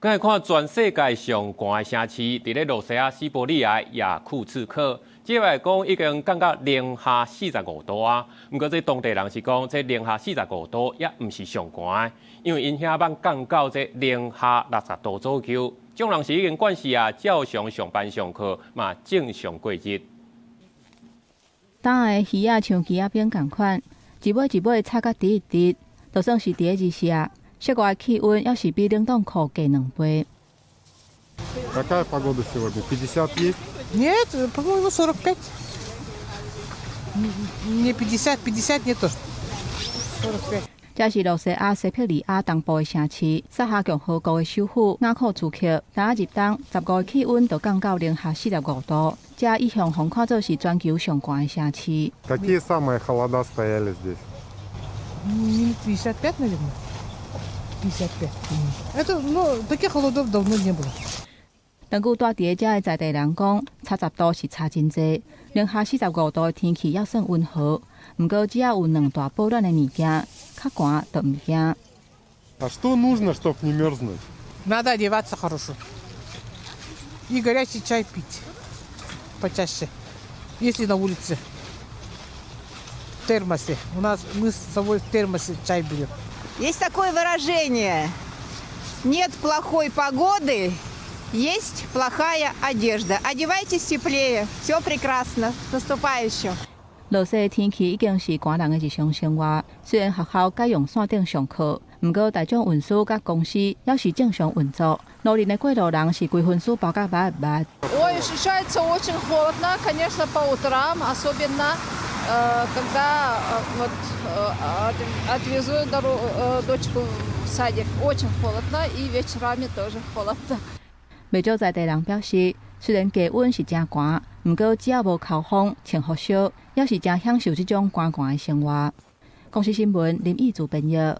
刚才看全世界上寒的城市，伫咧罗西亚西伯利亚雅库茨克，即来讲已经降到零下45度啊。不过这当地人是讲，这零下45度也毋是上寒的，因为因遐捌降到这零下60度左右。众人是已经惯势啊，照常上班上课嘛，正常过日。当的鱼啊，像鱼仔边共款，一尾一尾插甲直一直，就算是伫咧日下，室外气温也是比冷冻库低2倍。Какая погода сегодня? 50 есть? Нет, по-моему, 45. Не 50, 50 нету. 45. 这是罗西亚西伯利亚东部的城市，萨哈共和国的首府雅库茨克。当入冬，15的气温就降到零下45度，这一向被看作是全球上寒的城市。Какие самые холода стояли здесь? 55, наверное. 55. Это, ну, таких холодов давно не было. 根据住伫遮的在地人讲，差10度是差真济，零下45度的天气也算温和。不过只要有2大保暖的物件，较寒就唔惊。А что нужно, чтобы не мерзнуть? Надо одеваться хорошо. И горячий чай пить почаще. Если на улице. В термосе. Мы с собой в термосе чай берем. Есть такое выражение: нет плохой погоды, есть плохая одежда. Одевайтесь теплее, все прекрасно. С наступающим! 落雪的天气已经是寒人的日常生活。虽然学校改用线顶上课，不过大众运输甲公司也是正常运作。路人的过路人是规分书包甲密密。Ой, ощущается очень холодно, конечно, по утрам, особенно когда отвезу дочку в садик. Очень холодно, и вечерами тоже холодно. 袂少在地人表示，虽然低温是真寒，不过只要无扣风、穿雨小，也是真享受这种寒寒的生活。公司新闻林义祖编译。